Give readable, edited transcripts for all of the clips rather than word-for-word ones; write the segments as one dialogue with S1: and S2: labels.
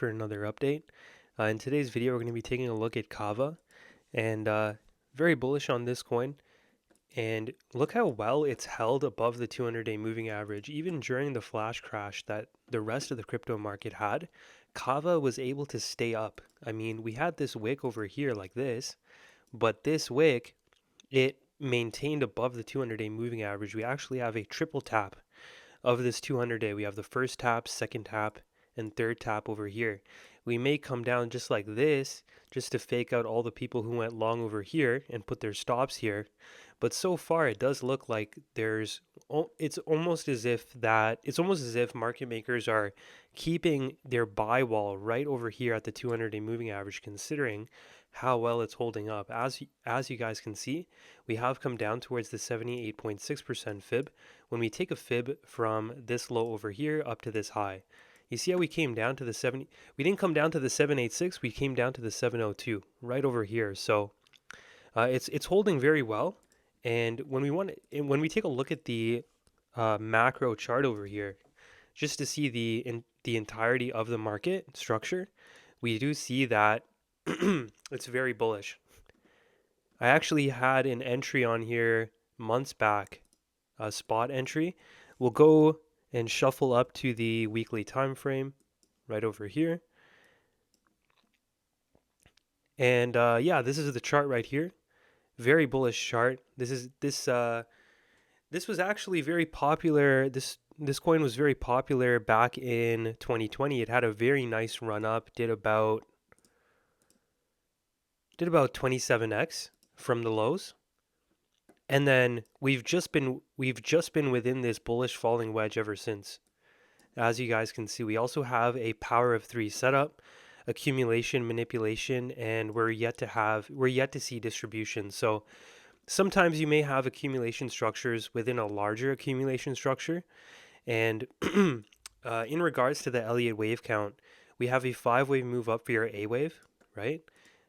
S1: for another update. In today's video, we're going to be taking a look at KAVA, and very bullish on this coin. And look how well it's held above the 200-day moving average. Even during the flash crash that the rest of the crypto market had, KAVA was able to stay up. I mean, we had this wick over here like this, but this wick, it maintained above the 200-day moving average. We actually have a triple tap of this 200-day. We have the first tap, second tap, and third tap over here. We may come down just like this, just to fake out all the people who went long over here and put their stops here. But so far, it does look like it's almost as if market makers are keeping their buy wall right over here at the 200-day moving average, considering how well it's holding up. As you guys can see, we have come down towards the 78.6% fib. When we take a fib from this low over here up to this high, you see how we came down to the 70. We didn't come down to the 786. We came down to the 702 right over here. So it's holding very well. And when we take a look at the macro chart over here, just to see the entirety of the market structure, we do see that it's very bullish. I actually had an entry on here months back, a spot entry. We'll go and shuffle up to the weekly time frame right over here. And yeah, this is the chart right here. Very bullish chart. This was actually very popular. This coin was very popular back in 2020. It had a very nice run up. Did about 27x from the lows. And then we've just been within this bullish falling wedge ever since. As you guys can see, we also have a power of 3 setup, accumulation, manipulation, and we're yet to see distribution. So sometimes you may have accumulation structures within a larger accumulation structure. And in regards to the Elliott wave count, we have a 5-wave move up for your A wave, right?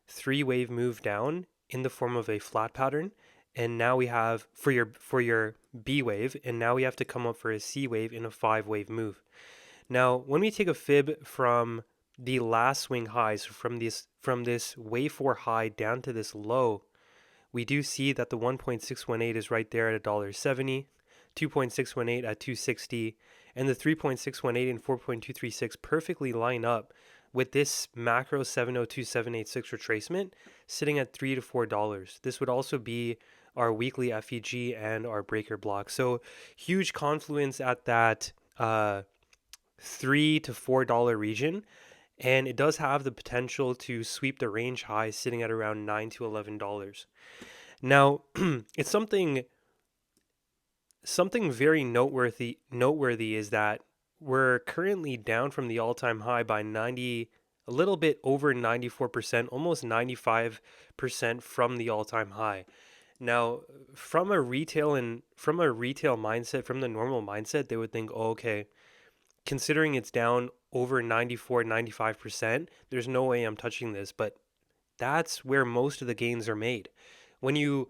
S1: 3-wave move down in the form of a flat pattern. And now we have for your B wave, and now we have to come up for a C wave in a 5-wave move. Now, when we take a fib from the last swing highs, from this wave 4 high down to this low, we do see that the 1.618 is right there at $1.70, 2.618 at 260, and the 3.618 and 4.236 perfectly line up with this macro 702.786 retracement sitting at $3 to $4. This would also be our weekly FEG and our breaker block. So huge confluence at that $3 to $4 region. And it does have the potential to sweep the range high sitting at around $9 to $11. Now, it's something very noteworthy is that we're currently down from the all-time high by a little bit over 94%, almost 95% from the all-time high. Now, from a retail mindset, from the normal mindset, they would think, oh, okay, considering it's down over 94, 95%, there's no way I'm touching this. But that's where most of the gains are made. Most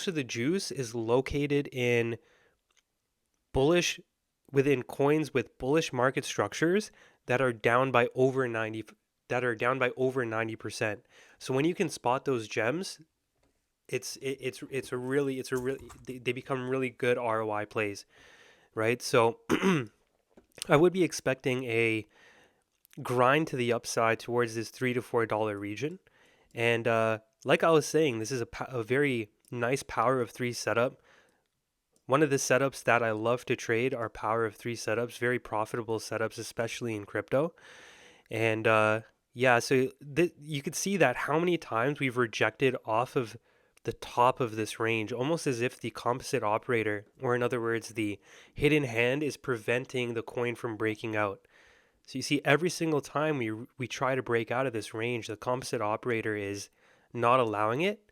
S1: of the juice is located in within coins with bullish market structures that are down by over 90%. So when you can spot those gems, they become really good ROI plays, right? So I would be expecting a grind to the upside towards this $3 to $4 region. And like I was saying, this is a very nice power of 3 setup. One of the setups that I love to trade are power of 3 setups, very profitable setups, especially in crypto. And yeah, so you could see that how many times we've rejected off of the top of this range, almost as if the composite operator, or in other words, the hidden hand, is preventing the coin from breaking out. So you see, every single time we try to break out of this range, the composite operator is not allowing it.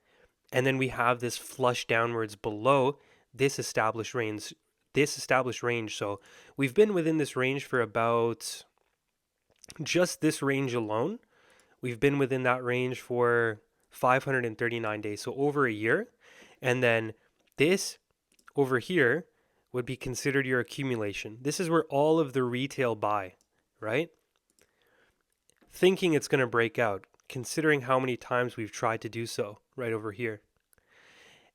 S1: And then we have this flush downwards below this established range. So we've been within this range for about just this range alone. We've been within that range for 539 days, so over a year. And then this over here would be considered your accumulation. This is where all of the retail buy, right? Thinking it's going to break out, considering how many times we've tried to do so right over here.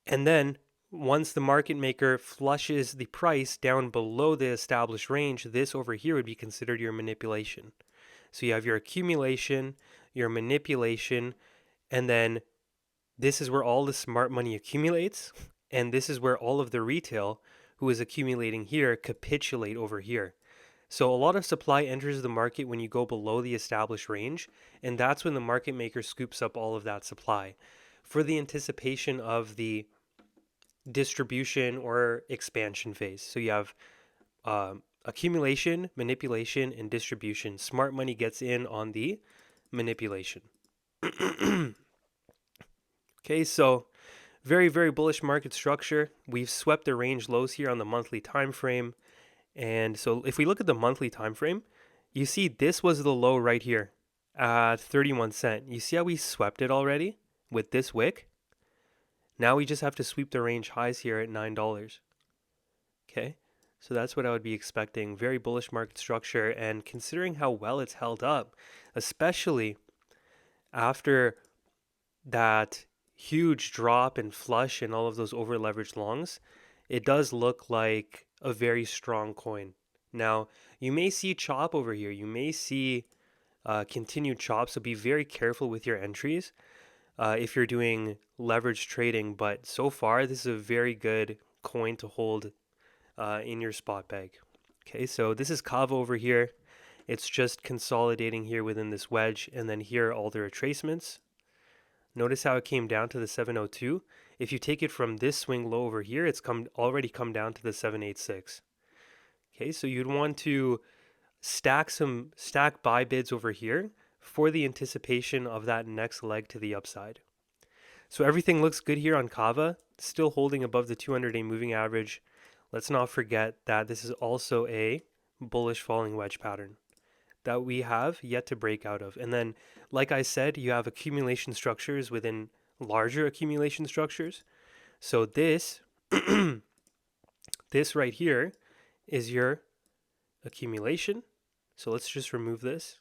S1: And then once the market maker flushes the price down below the established range, this over here would be considered your manipulation. So you have your accumulation, your manipulation, and then this is where all the smart money accumulates. And this is where all of the retail who is accumulating here capitulate over here. So a lot of supply enters the market when you go below the established range, and that's when the market maker scoops up all of that supply for the anticipation of the distribution or expansion phase. So you have accumulation, manipulation, and distribution. Smart money gets in on the manipulation. Okay, so very, very bullish market structure. We've swept the range lows here on the monthly time frame. And so if we look at the monthly time frame, you see this was the low right here at 31 cents. You see how we swept it already with this wick? Now we just have to sweep the range highs here at $9. Okay, so that's what I would be expecting. Very bullish market structure, and considering how well it's held up, especially after that huge drop and flush and all of those over leveraged longs, it does look like a very strong coin. Now, you may see chop over here. You may see continued chop, so be very careful with your entries if you're doing leverage trading. But so far, this is a very good coin to hold in your spot bag. Okay, so this is KAVA over here. It's just consolidating here within this wedge, and then here are all the retracements. Notice how it came down to the 702. If you take it from this swing low over here, it's already come down to the 786. Okay, so you'd want to stack buy bids over here for the anticipation of that next leg to the upside. So everything looks good here on KAVA, still holding above the 200-day moving average. Let's not forget that this is also a bullish falling wedge pattern that we have yet to break out of. And then, like I said, you have accumulation structures within larger accumulation structures. So this, this right here is your accumulation. So let's just remove this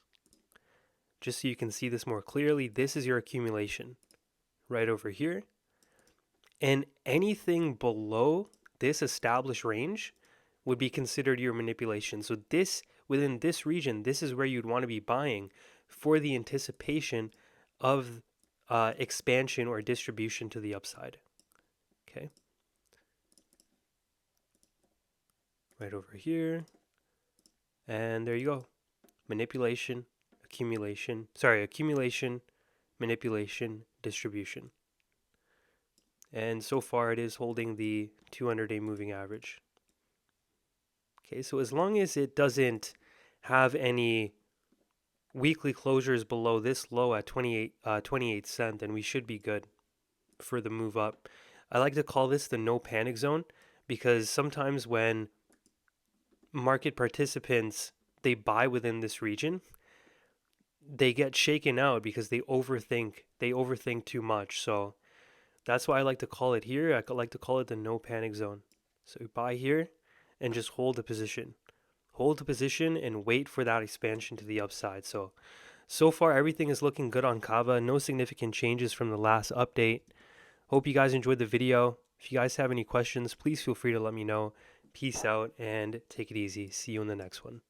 S1: just so you can see this more clearly. This is your accumulation right over here. And anything below this established range would be considered your manipulation. So this, within this region, this is where you'd want to be buying for the anticipation of expansion or distribution to the upside. Okay. Right over here. And there you go. Manipulation, accumulation, manipulation, distribution. And so far it is holding the 200-day moving average. Okay, so as long as it doesn't have any weekly closures below this low at 28 cents, then we should be good for the move up. I like to call this the no panic zone, because sometimes when market participants, they buy within this region, they get shaken out because they overthink too much. So that's why I like to call it here. I like to call it the no panic zone. So we buy here and just hold the position. Hold the position and wait for that expansion to the upside. So far everything is looking good on KAVA. No significant changes from the last update. Hope you guys enjoyed the video. If you guys have any questions, please feel free to let me know. Peace out and take it easy. See you in the next one.